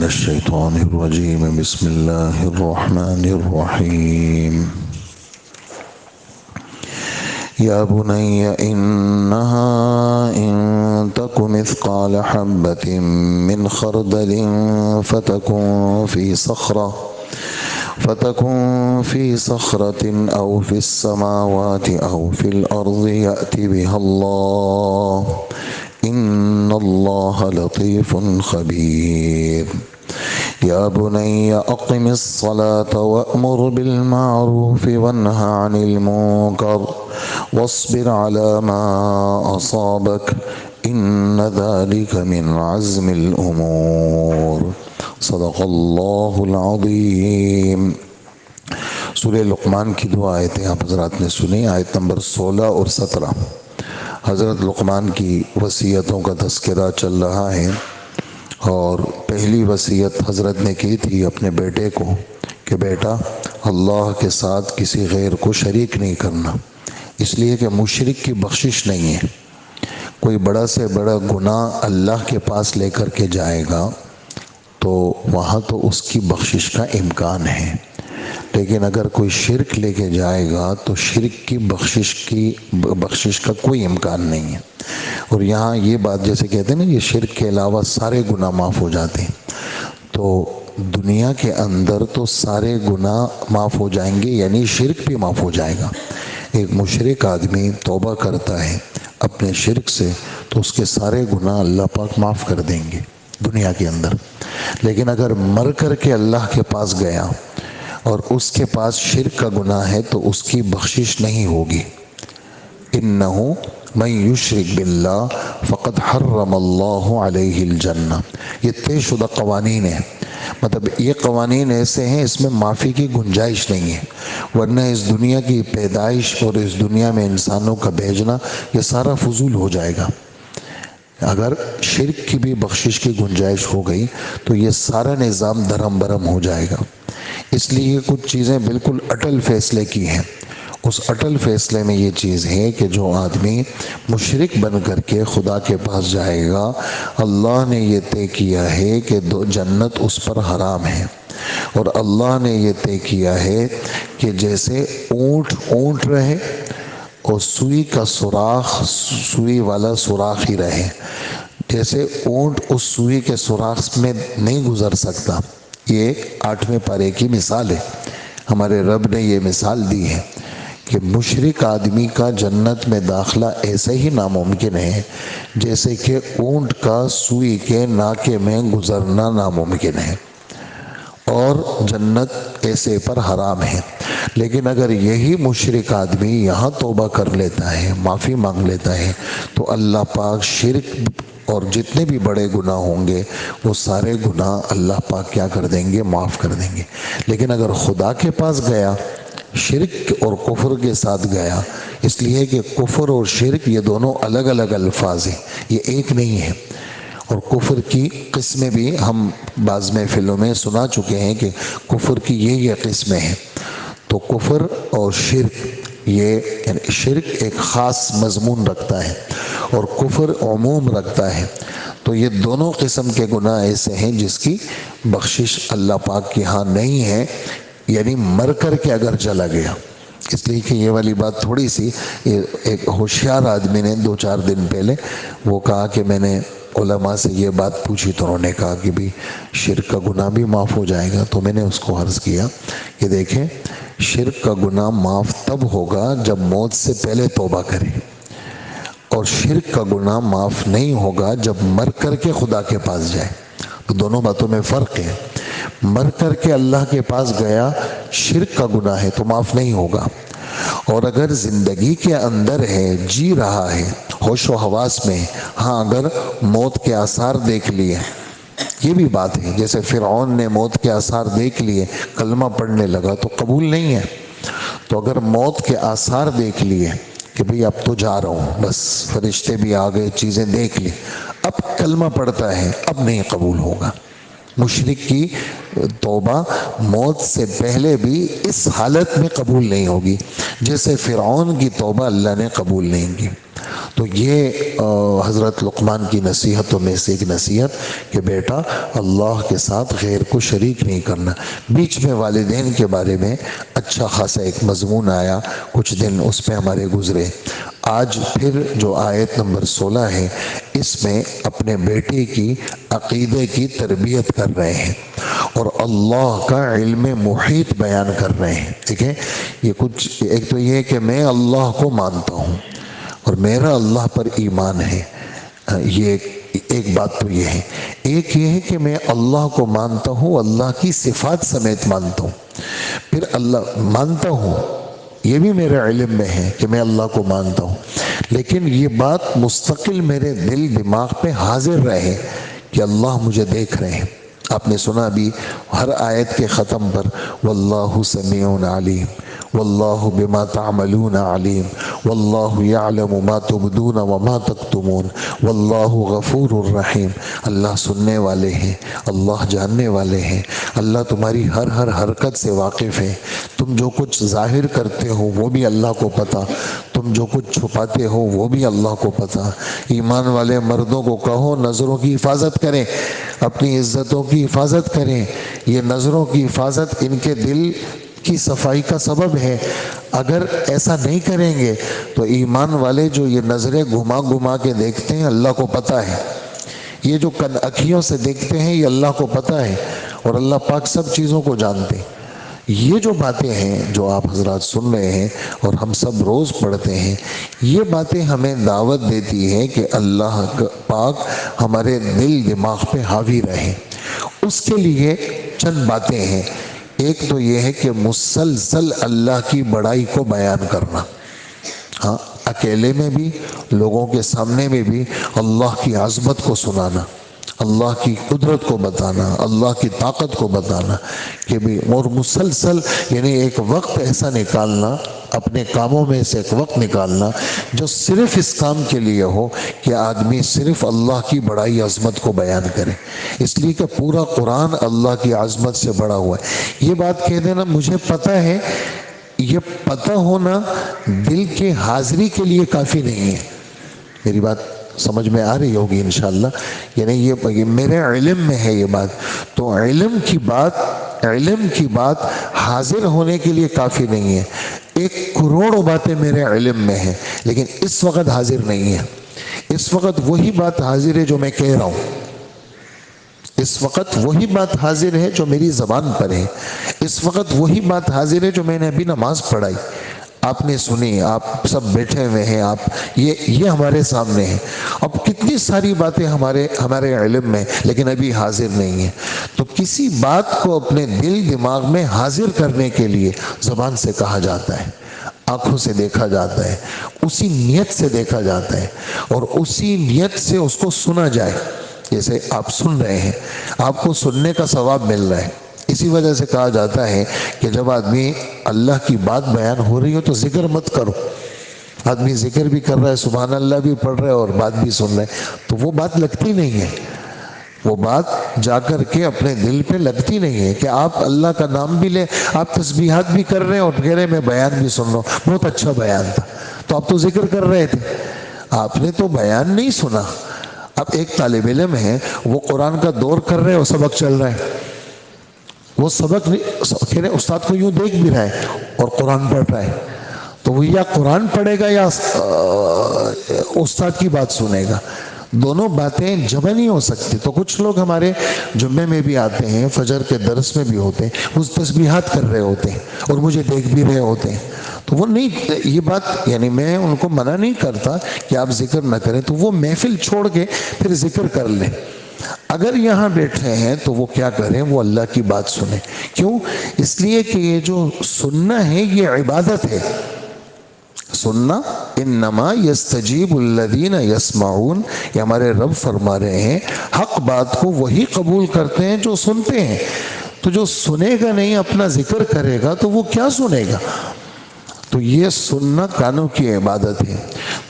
الشيطان الرجيم بسم الله الرحمن الرحيم يا بني إنها إن تك مثقال حبة من خردل فتكن في صخرة أو في السماوات أو في الأرض يأت بها الله إن الله لطيف خبير يا بني أقم الصلاة وأمر بالمعروف وانه عن المنكر واصبر على ما أصابك إن ذلك من عزم الأمور صدق اللہ العظیم۔ سورہ لقمان کی دو آیتیں آپ حضرات نے سنی، آیت نمبر 16 اور 17۔ حضرت لقمان کی وصیتوں کا تذکرہ چل رہا ہے، اور پہلی وصیت حضرت نے کی تھی اپنے بیٹے کو کہ بیٹا اللہ کے ساتھ کسی غیر کو شریک نہیں کرنا، اس لیے کہ مشرک کی بخشش نہیں ہے۔ کوئی بڑا سے بڑا گناہ اللہ کے پاس لے کر کے جائے گا تو وہاں تو اس کی بخشش کا امکان ہے، لیکن اگر کوئی شرک لے کے جائے گا تو شرک کی بخشش کا کوئی امکان نہیں ہے۔ اور یہاں یہ بات جیسے کہتے ہیں نا، یہ شرک کے علاوہ سارے گناہ معاف ہو جاتے ہیں، تو دنیا کے اندر تو سارے گناہ معاف ہو جائیں گے، یعنی شرک بھی معاف ہو جائے گا۔ ایک مشرک آدمی توبہ کرتا ہے اپنے شرک سے تو اس کے سارے گناہ اللہ پاک معاف کر دیں گے دنیا کے اندر، لیکن اگر مر کر کے اللہ کے پاس گیا اور اس کے پاس شرک کا گناہ ہے تو اس کی بخشش نہیں ہوگی۔ انہو من یشرک باللہ فقد حرم اللہ علیہ الجنہ۔ یہ طے شدہ قوانین ہیں، مطلب یہ قوانین ایسے ہیں اس میں معافی کی گنجائش نہیں ہے، ورنہ اس دنیا کی پیدائش اور اس دنیا میں انسانوں کا بھیجنا یہ سارا فضول ہو جائے گا۔ اگر شرک کی بھی بخشش کی گنجائش ہو گئی تو یہ سارا نظام درہم برہم ہو جائے گا۔ اس لیے کچھ چیزیں بالکل اٹل فیصلے کی ہیں۔ اس اٹل فیصلے میں یہ چیز ہے کہ جو آدمی مشرک بن کر کے خدا کے پاس جائے گا، اللہ نے یہ طے کیا ہے کہ جنت اس پر حرام ہے، اور اللہ نے یہ طے کیا ہے کہ جیسے اونٹ رہے اور سوئی کا سوراخ سوئی والا سوراخ ہی رہے، جیسے اونٹ اس سوئی کے سوراخ میں نہیں گزر سکتا۔ یہ 8ویں پارے کی مثال ہے، ہمارے رب نے یہ مثال دی ہے کہ مشرک آدمی کا جنت میں داخلہ ایسے ہی ناممکن ہے جیسے کہ اونٹ کا سوئی کے ناکے میں گزرنا ناممکن ہے، اور جنت ایسے پر حرام ہے۔ لیکن اگر یہی مشرک آدمی یہاں توبہ کر لیتا ہے، معافی مانگ لیتا ہے، تو اللہ پاک شرک اور جتنے بھی بڑے گناہ ہوں گے وہ سارے گناہ اللہ پاک کیا کر دیں گے؟ معاف کر دیں گے۔ لیکن اگر خدا کے پاس گیا شرک اور کفر کے ساتھ گیا، اس لیے کہ کفر اور شرک یہ دونوں الگ الگ الفاظ ہیں، یہ ایک نہیں ہے، اور کفر کی قسمیں بھی ہم بعض محفلوں میں سنا چکے ہیں کہ کفر کی یہ قسمیں ہیں۔ تو کفر اور شرک، یہ یعنی شرک ایک خاص مضمون رکھتا ہے اور کفر عموم رکھتا ہے، تو یہ دونوں قسم کے گناہ ایسے ہیں جس کی بخشش اللہ پاک کی ہاں نہیں ہے، یعنی مر کر کے اگر چلا گیا۔ اس لیے کہ یہ والی بات تھوڑی سی، ایک ہوشیار آدمی نے 2-4 دن پہلے وہ کہا کہ میں نے علماء سے یہ بات پوچھی تو انہوں نے کہا کہ بھی شرک کا گناہ بھی معاف ہو جائے گا، تو میں نے اس کو عرض کیا کہ دیکھیں شرک کا گناہ معاف تب ہوگا جب موت سے پہلے توبہ کرے، اور شرک کا گناہ معاف نہیں ہوگا جب مر کر کے خدا کے پاس جائے۔ تو دونوں باتوں میں فرق ہے۔ مر کر کے اللہ کے پاس گیا شرک کا گناہ ہے تو معاف نہیں ہوگا، اور اگر زندگی کے اندر ہے، جی رہا ہے، ہوش و حواس میں، ہاں اگر موت کے آثار دیکھ لیے، یہ بھی بات ہے، جیسے فرعون نے موت کے آثار دیکھ لیے کلمہ پڑھنے لگا تو قبول نہیں ہے، تو اگر موت کے آثار دیکھ لیے کہ بھئی اب تو جا رہا ہوں، بس فرشتے بھی آ گئے، چیزیں دیکھ لی، اب کلمہ پڑھتا ہے، اب نہیں قبول ہوگا۔ مشرک کی توبہ موت سے پہلے بھی اس حالت میں قبول نہیں ہوگی جیسے فرعون کی توبہ اللہ نے قبول نہیں کی۔ تو یہ حضرت لقمان کی نصیحتوں میں سے ایک نصیحت کہ بیٹا اللہ کے ساتھ غیر کو شریک نہیں کرنا۔ بیچ میں والدین کے بارے میں اچھا خاصا ایک مضمون آیا، کچھ دن اس پہ ہمارے گزرے۔ آج پھر جو آیت نمبر 16 ہے، اس میں اپنے بیٹے کی عقیدے کی تربیت کر رہے ہیں اور اللہ کا علم محیط بیان کر رہے ہیں۔ ٹھیک ہے، یہ کچھ ایک تو یہ کہ میں اللہ کو مانتا ہوں اور میرا اللہ پر ایمان ہے، یہ ایک بات تو یہ ہے۔ ایک یہ ہے کہ میں اللہ کو مانتا ہوں، اللہ کی صفات سمیت مانتا ہوں، پھر اللہ مانتا ہوں، یہ بھی میرے علم میں ہے کہ میں اللہ کو مانتا ہوں، لیکن یہ بات مستقل میرے دل دماغ پہ حاضر رہے کہ اللہ مجھے دیکھ رہے ہیں۔ آپ نے سنا بھی ہر آیت کے ختم پر واللہ سمیع علیم، واللہ بما تعملون علیم، واللہ یعلم ما تبدون وما تکتمون، واللہ غفور الرحیم۔ اللہ سننے والے ہیں، اللہ جاننے والے ہیں، اللہ تمہاری ہر حرکت سے واقف ہے۔ تم جو کچھ ظاہر کرتے ہو وہ بھی اللہ کو پتہ، تم جو کچھ چھپاتے ہو وہ بھی اللہ کو پتہ۔ ایمان والے مردوں کو کہو نظروں کی حفاظت کریں، اپنی عزتوں کی حفاظت کریں۔ یہ نظروں کی حفاظت ان کے دل کی صفائی کا سبب ہے۔ اگر ایسا نہیں کریں گے تو ایمان والے جو یہ نظریں گھما گھما کے دیکھتے ہیں اللہ کو پتہ ہے، یہ جو اکھیوں سے دیکھتے ہیں یہ اللہ کو پتہ ہے، اور اللہ پاک سب چیزوں کو جانتے ہیں۔ یہ جو باتیں ہیں جو آپ حضرات سن رہے ہیں اور ہم سب روز پڑھتے ہیں، یہ باتیں ہمیں دعوت دیتی ہے کہ اللہ پاک ہمارے دل دماغ پہ حاوی رہے۔ اس کے لیے چند باتیں ہیں۔ ایک تو یہ ہے کہ مسلسل اللہ کی بڑائی کو بیان کرنا، ہاں اکیلے میں بھی لوگوں کے سامنے میں بھی اللہ کی عظمت کو سنانا، اللہ کی قدرت کو بتانا، اللہ کی طاقت کو بتانا کہ بھی، اور مسلسل یعنی ایک وقت ایسا نکالنا، اپنے کاموں میں سے ایک وقت نکالنا جو صرف اس کام کے لیے ہو کہ آدمی صرف اللہ کی بڑائی عظمت کو بیان کرے، اس لیے کہ پورا قرآن اللہ کی عظمت سے بڑا ہوا ہے۔ یہ بات کہہ دینا مجھے پتہ ہے، یہ پتہ ہونا دل کے حاضری کے لیے کافی نہیں ہے۔ میری بات سمجھ میں آ رہی ہوگی انشاءاللہ، یعنی یہ میرے علم میں ہے یہ بات، تو علم کی بات حاضر ہونے کے لیے کافی نہیں ہے۔ 1,000,000 باتیں میرے علم میں ہیں لیکن اس وقت حاضر نہیں ہے۔ اس وقت وہی بات حاضر ہے جو میں کہہ رہا ہوں، اس وقت وہی بات حاضر ہے جو میری زبان پر ہے، اس وقت وہی بات حاضر ہے جو میں نے ابھی نماز پڑھائی، آپ نے سنی، آپ سب بیٹھے ہوئے ہیں، آپ یہ ہمارے سامنے ہے۔ اب کتنی ساری باتیں ہمارے علم میں لیکن ابھی حاضر نہیں ہیں۔ تو کسی بات کو اپنے دل دماغ میں حاضر کرنے کے لیے زبان سے کہا جاتا ہے، آنکھوں سے دیکھا جاتا ہے، اسی نیت سے دیکھا جاتا ہے اور اسی نیت سے اس کو سنا جائے۔ جیسے آپ سن رہے ہیں، آپ کو سننے کا ثواب مل رہا ہے، اسی وجہ سے کہا جاتا ہے کہ جب آدمی اللہ کی بات بیان ہو رہی ہو تو ذکر مت کرو۔ آدمی ذکر بھی کر رہا ہے، سبحان اللہ بھی پڑھ رہا ہے اور بات بھی سن رہا ہے، تو وہ بات لگتی نہیں ہے، وہ بات جا کر کے اپنے دل پہ لگتی نہیں ہے کہ آپ اللہ کا نام بھی لیں، آپ تسبیحات بھی کر رہے ہیں اور کہہ رہے ہیں میں بیان بھی سن رہا ہوں، بہت اچھا بیان تھا، تو آپ تو ذکر کر رہے تھے، آپ نے تو بیان نہیں سنا۔ اب ایک طالب علم ہے، وہ قرآن کا دور کر رہے ہیں اور سبق چل رہا ہے، وہ سبق کہہ رہے استاد کو یوں دیکھ بھی رہا ہے اور قرآن پڑھ رہا ہے، تو وہ یا قرآن پڑھے گا یا استاد کی بات سنے گا، دونوں باتیں جمع نہیں ہو سکتی۔ تو کچھ لوگ ہمارے جمعے میں بھی آتے ہیں، فجر کے درس میں بھی ہوتے ہیں، وہ تسبیحات کر رہے ہوتے ہیں اور مجھے دیکھ بھی رہے ہوتے ہیں، تو وہ نہیں، یہ بات یعنی میں ان کو منع نہیں کرتا کہ آپ ذکر نہ کریں، تو وہ محفل چھوڑ کے پھر ذکر کر لیں۔ اگر یہاں بیٹھے ہیں تو وہ کیا کریں، وہ اللہ کی بات سنیں۔ کیوں؟ اس لیے کہ یہ جو سننا ہے یہ عبادت ہے۔ سننا انما یستجیب الذین یسمعون، یہ ہمارے رب فرما رہے ہیں حق بات کو وہی قبول کرتے ہیں جو سنتے ہیں، تو جو سنے گا نہیں اپنا ذکر کرے گا تو وہ کیا سنے گا؟ تو یہ سننا کانوں کی عبادت ہے۔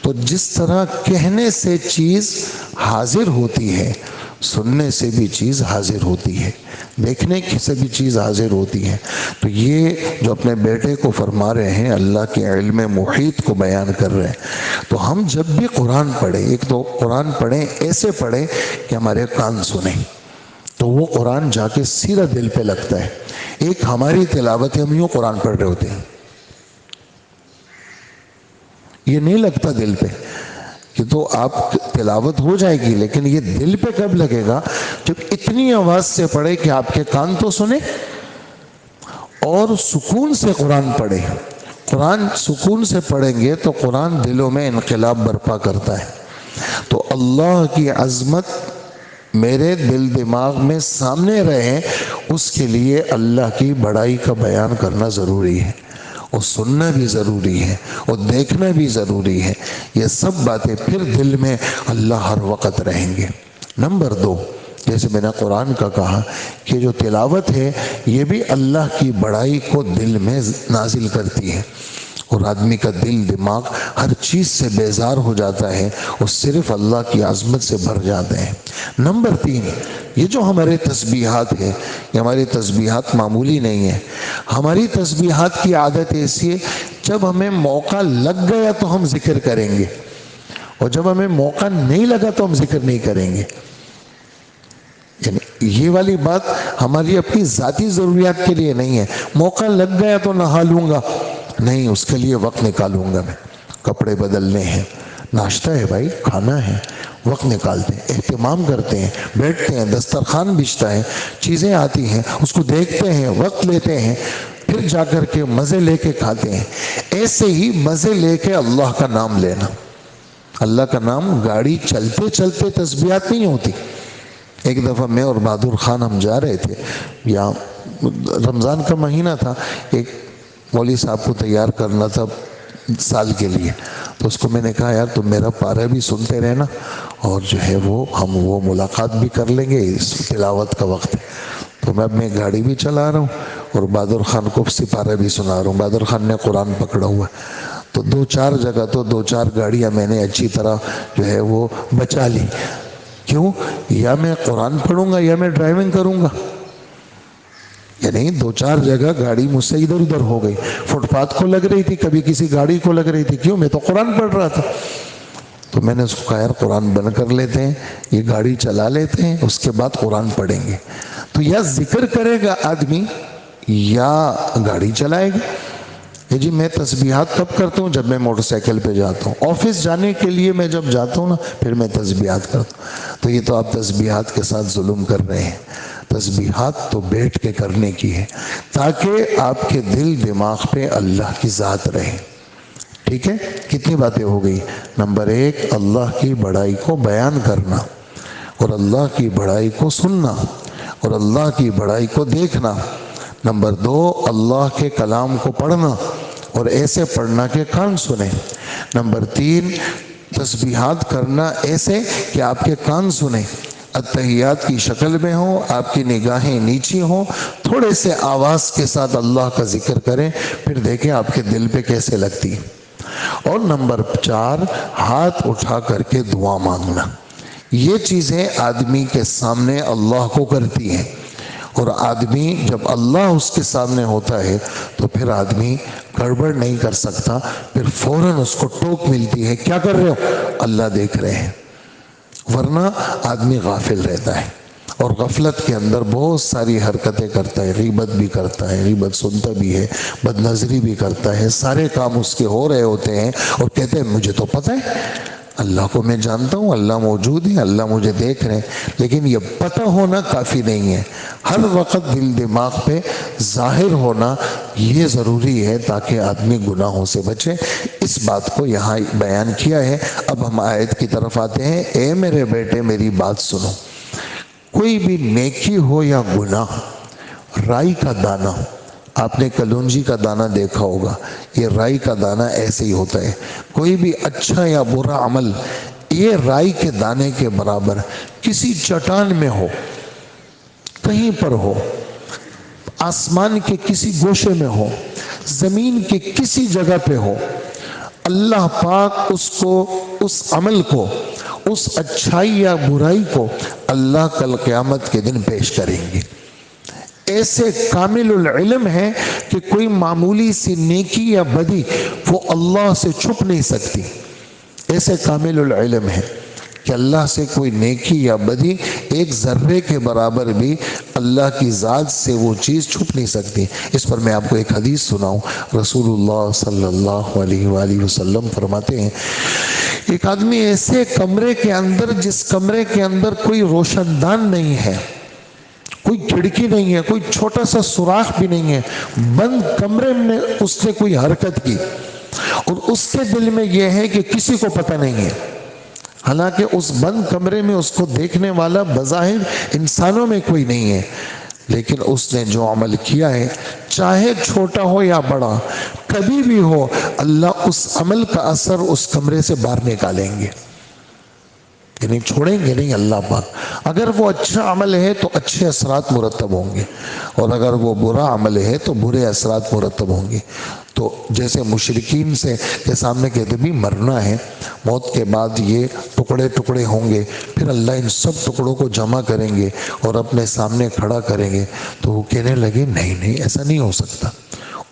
تو جس طرح کہنے سے چیز حاضر ہوتی ہے، سننے سے بھی چیز حاضر ہوتی ہے، دیکھنے سے بھی چیز حاضر ہوتی ہے۔ تو یہ جو اپنے بیٹے کو فرما رہے ہیں، اللہ کے علم محیط کو بیان کر رہے ہیں۔ تو ہم جب بھی قرآن پڑھیں، ایک تو قرآن پڑھیں ایسے پڑھیں کہ ہمارے کان سنیں، تو وہ قرآن جا کے سیدھا دل پہ لگتا ہے۔ ایک ہماری تلاوت، ہم یوں قرآن پڑھ رہے ہوتے ہیں، یہ نہیں لگتا دل پہ، کہ تو آپ تلاوت ہو جائے گی، لیکن یہ دل پہ کب لگے گا؟ جب اتنی آواز سے پڑھے کہ آپ کے کان تو سنے، اور سکون سے قرآن پڑھے۔ قرآن سکون سے پڑھیں گے تو قرآن دلوں میں انقلاب برپا کرتا ہے۔ تو اللہ کی عظمت میرے دل دماغ میں سامنے رہے، اس کے لیے اللہ کی بڑائی کا بیان کرنا ضروری ہے، اور سننا بھی ضروری ہے، اور دیکھنا بھی ضروری ہے۔ یہ سب باتیں پھر دل میں اللہ ہر وقت رہیں گے۔ نمبر 2، جیسے میں نے قرآن کا کہا کہ جو تلاوت ہے یہ بھی اللہ کی بڑائی کو دل میں نازل کرتی ہے، اور آدمی کا دل دماغ ہر چیز سے بیزار ہو جاتا ہے، اور صرف اللہ کی عظمت سے بھر جاتے ہیں۔ نمبر 3، یہ جو ہمارے تسبیحات ہے، یہ ہماری تسبیحات معمولی نہیں ہے۔ ہماری تسبیحات کی عادت ایسی ہے، جب ہمیں موقع لگ گیا تو ہم ذکر کریں گے، اور جب ہمیں موقع نہیں لگا تو ہم ذکر نہیں کریں گے۔ یعنی یہ والی بات ہماری اپنی ذاتی ضروریات کے لیے نہیں ہے۔ موقع لگ گیا تو نہا لوں گا، نہیں، اس کے لیے وقت نکالوں گا، میں کپڑے بدلنے ہیں، ناشتہ ہے بھائی، کھانا ہے، وقت نکالتے ہیں، اہتمام کرتے ہیں، بیٹھتے ہیں، دسترخوان بچھتا ہے، چیزیں آتی ہیں، اس کو دیکھتے ہیں، وقت لیتے ہیں، پھر جا کر کے مزے لے کے کھاتے ہیں۔ ایسے ہی مزے لے کے اللہ کا نام لینا۔ اللہ کا نام گاڑی چلتے چلتے تسبیحات نہیں ہوتی۔ ایک دفعہ میں اور بہادر خان ہم جا رہے تھے، یا رمضان کا مہینہ تھا، ایک مولوی صاحب کو تیار کرنا تھا سال کے لیے، تو اس کو میں نے کہا یار تم میرا پارہ بھی سنتے رہنا، اور جو ہے ہم ملاقات بھی کر لیں گے، اس تلاوت کا وقت ہے۔ تو میں اب گاڑی بھی چلا رہا ہوں اور بہادر خان کو سپارہ بھی سنا رہا ہوں۔ بہادر خان نے قرآن پکڑا ہوا ہے، تو 2-4 جگہ تو 2-4 گاڑیاں میں نے اچھی طرح جو ہے وہ بچا لی۔ کیوں؟ یا میں قرآن پڑھوں گا یا میں ڈرائیونگ کروں گا، یعنی 2-4 جگہ گاڑی مجھ سے ادھر ادھر ہو گئی، فٹ پاتھ کو لگ رہی تھی، کبھی کسی گاڑی کو لگ رہی تھی، کیوں؟ میں تو قرآن پڑھ رہا تھا۔ تو میں نے اس کو کہا یار قرآن بند کر لیتے ہیں، یہ گاڑی چلا لیتے ہیں، اس کے بعد قرآن پڑھیں گے۔ تو یا ذکر کرے گا آدمی یا گاڑی چلائے گا۔ یہ جی میں تسبیحات کب کرتا ہوں؟ جب میں موٹر سائیکل پہ جاتا ہوں، آفس جانے کے لیے میں جب جاتا ہوں نا، پھر میں تسبیحات کرتا ہوں۔ تو یہ تو آپ تسبیحات کے ساتھ ظلم کر رہے ہیں۔ تسبیحات تو بیٹھ کے کرنے کی ہے، تاکہ آپ کے دل دماغ پہ اللہ کی ذات رہے۔ ٹھیک ہے؟ کتنی باتیں ہو گئی؟ نمبر 1، اللہ کی بڑائی کو بیان کرنا، اور اللہ کی بڑائی کو سننا، اور اللہ کی بڑائی کو دیکھنا۔ نمبر 2، اللہ کے کلام کو پڑھنا، اور ایسے پڑھنا کہ کان سنیں۔ نمبر 3، تسبیحات کرنا ایسے کہ آپ کے کان سنیں، اتحیات کی شکل میں ہوں، آپ کی نگاہیں نیچی ہوں، تھوڑے سے آواز کے ساتھ اللہ کا ذکر کریں، پھر دیکھیں آپ کے دل پہ کیسے لگتی ہے۔ اور نمبر 4، ہاتھ اٹھا کر کے دعا مانگنا۔ یہ چیزیں آدمی کے سامنے اللہ کو کرتی ہیں، اور آدمی جب اللہ اس کے سامنے ہوتا ہے تو پھر آدمی گڑبڑ نہیں کر سکتا، پھر فوراً اس کو ٹوک ملتی ہے، کیا کر رہے ہو؟ اللہ دیکھ رہے ہیں۔ ورنہ آدمی غافل رہتا ہے، اور غفلت کے اندر بہت ساری حرکتیں کرتا ہے، غیبت بھی کرتا ہے، غیبت سنتا بھی ہے، بد نظری بھی کرتا ہے، سارے کام اس کے ہو رہے ہوتے ہیں، اور کہتے ہیں مجھے تو پتہ ہے، اللہ کو میں جانتا ہوں، اللہ موجود ہے، اللہ مجھے دیکھ رہے ہیں۔ لیکن یہ پتہ ہونا کافی نہیں ہے، ہر وقت دل دماغ پہ ظاہر ہونا یہ ضروری ہے، تاکہ آدمی گناہوں سے بچے۔ اس بات کو یہاں بیان کیا ہے۔ اب ہم آیت کی طرف آتے ہیں۔ اے میرے بیٹے میری بات سنو، کوئی بھی نیکی ہو یا گناہ، رائی کا دانہ، آپ نے کلونجی کا دانہ دیکھا ہوگا، یہ رائی کا دانہ ایسے ہی ہوتا ہے۔ کوئی بھی اچھا یا برا عمل یہ رائی کے دانے کے برابر، کسی چٹان میں ہو، کہیں پر ہو، آسمان کے کسی گوشے میں ہو، زمین کے کسی جگہ پہ ہو، اللہ پاک اس کو، اس عمل کو، اس اچھائی یا برائی کو اللہ کل قیامت کے دن پیش کریں گے۔ ایسے کامل العلم ہے کہ کوئی معمولی سی نیکی یا بدی وہ اللہ سے چھپ نہیں سکتی۔ ایسے کامل العلم ہے کہ اللہ سے کوئی نیکی یا بدی ایک ذرے کے برابر بھی اللہ کی ذات سے وہ چیز چھپ نہیں سکتی۔ اس پر میں آپ کو ایک حدیث سناؤں۔ رسول اللہ صلی اللہ علیہ وآلہ وسلم فرماتے ہیں، ایک آدمی ایسے کمرے کے اندر، جس کمرے کے اندر کوئی روشن دان نہیں ہے، کوئی کھڑکی نہیں ہے، کوئی چھوٹا سا سوراخ بھی نہیں ہے، بند کمرے میں اس نے کوئی حرکت کی اور اس کے دل میں یہ ہے کہ کسی کو پتہ نہیں ہے، حالانکہ اس بند کمرے میں اس کو دیکھنے والا بظاہر انسانوں میں کوئی نہیں ہے، لیکن اس نے جو عمل کیا ہے چاہے چھوٹا ہو یا بڑا، کبھی بھی ہو، اللہ اس عمل کا اثر اس کمرے سے باہر نکالیں گے، یعنی چھوڑیں گے نہیں اللہ پاک۔ اگر وہ اچھا عمل ہے تو اچھے اثرات مرتب ہوں گے، اور اگر وہ برا عمل ہے تو برے اثرات مرتب ہوں گے۔ تو جیسے مشرکین سے کے سامنے کہتے بھی مرنا ہے، موت کے بعد یہ ٹکڑے ٹکڑے ہوں گے، پھر اللہ ان سب ٹکڑوں کو جمع کریں گے اور اپنے سامنے کھڑا کریں گے، تو وہ کہنے لگے نہیں نہیں ایسا نہیں ہو سکتا۔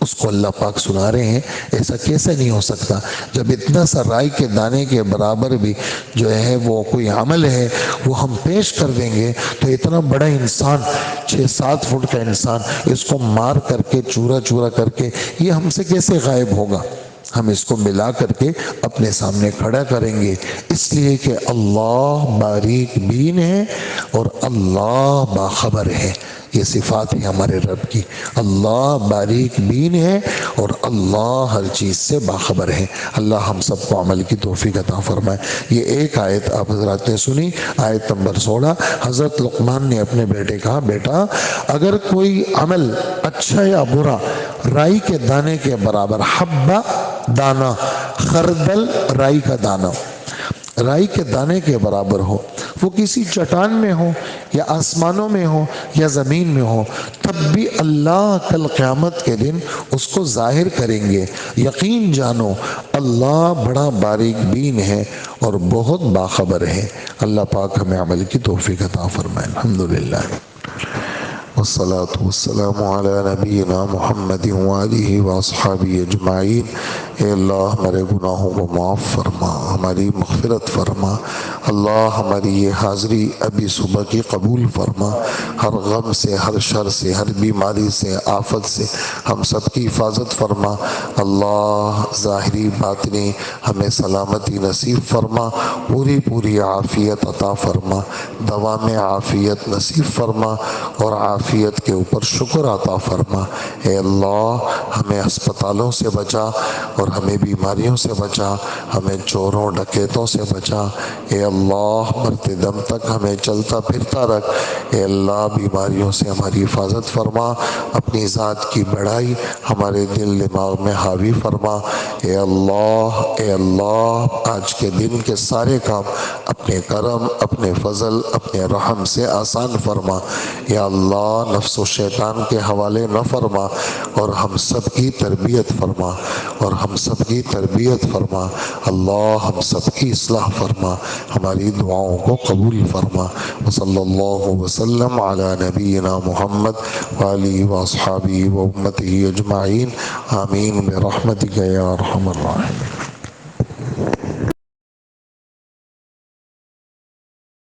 اس کو اللہ پاک سنا رہے ہیں ایسا کیسے نہیں ہو سکتا، جب اتنا سا رائی کے دانے کے برابر بھی جو ہے وہ کوئی عمل ہے وہ ہم پیش کر دیں گے، تو اتنا بڑا انسان 6-7 فٹ کا انسان اس کو مار کر کے چورا چورا کر کے یہ ہم سے کیسے غائب ہوگا؟ ہم اس کو ملا کر کے اپنے سامنے کھڑا کریں گے، اس لیے کہ اللہ باریک بین ہے اور اللہ باخبر ہے۔ یہ صفات ہے ہمارے رب کی، اللہ باریک بین ہے اور اللہ ہر چیز سے باخبر ہے۔ اللہ ہم سب کو عمل کی توفیق عطا فرمائے۔ یہ ایک آیت آپ حضرات نے سنی، آیت نمبر 16۔ حضرت لقمان نے اپنے بیٹے کہا، بیٹا اگر کوئی عمل اچھا یا برا رائی کے دانے کے برابر، حبہ دانا، خردل رائی کا دانا، رائی کے دانے کے برابر ہو، وہ کسی چٹان میں ہو یا آسمانوں میں ہو یا زمین میں ہو، تب بھی اللہ کل قیامت کے دن اس کو ظاہر کریں گے۔ یقین جانو اللہ بڑا باریک بین ہے اور بہت باخبر ہے۔ اللہ پاک ہمیں عمل کی توفیق عطا فرمائے۔ الحمدللہ والصلاة والسلام علی نبینا محمد وآلہ واصحابہ اجمعین۔ اے اللہ ہمارے گناہوں کو معاف فرما، ہماری مغفرت فرما۔ اللہ ہماری یہ حاضری ابھی صبح کی قبول فرما، ہر غم سے، ہر شر سے، ہر بیماری سے، آفت سے ہم سب کی حفاظت فرما۔ اللہ ظاہری باطنی ہمیں سلامتی نصیب فرما، پوری پوری عافیت عطا فرما، دوا میں عافیت نصیب فرما اور عافیت کے اوپر شکر عطا فرما۔ اے اللہ ہمیں ہسپتالوں سے بچا اور ہمیں بیماریوں سے بچا، ہمیں چوروں ڈکیتوں سے بچا۔ اے اللہ مرتے دم تک ہمیں چلتا پھرتا رکھ۔ اے اللہ بیماریوں سے ہماری حفاظت فرما، اپنی ذات کی بڑائی ہمارے دل دماغ میں حاوی فرما۔ اے اللہ آج کے دن کے سارے کام اپنے کرم، اپنے فضل، اپنے رحم سے آسان فرما۔ یا اللہ نفس و شیطان کے حوالے نہ فرما اور ہم سب کی تربیت فرما، اور ہم سب کی تربیت فرما۔ اللہ ہم سب کی اصلاح فرما، ہماری دعاؤں کو قبول فرما۔ وصلی اللہ وسلم علی نبینا محمد وآلہ واصحابہ وامتہ اجمعین، آمین برحمتک یا ارحم الراحمین۔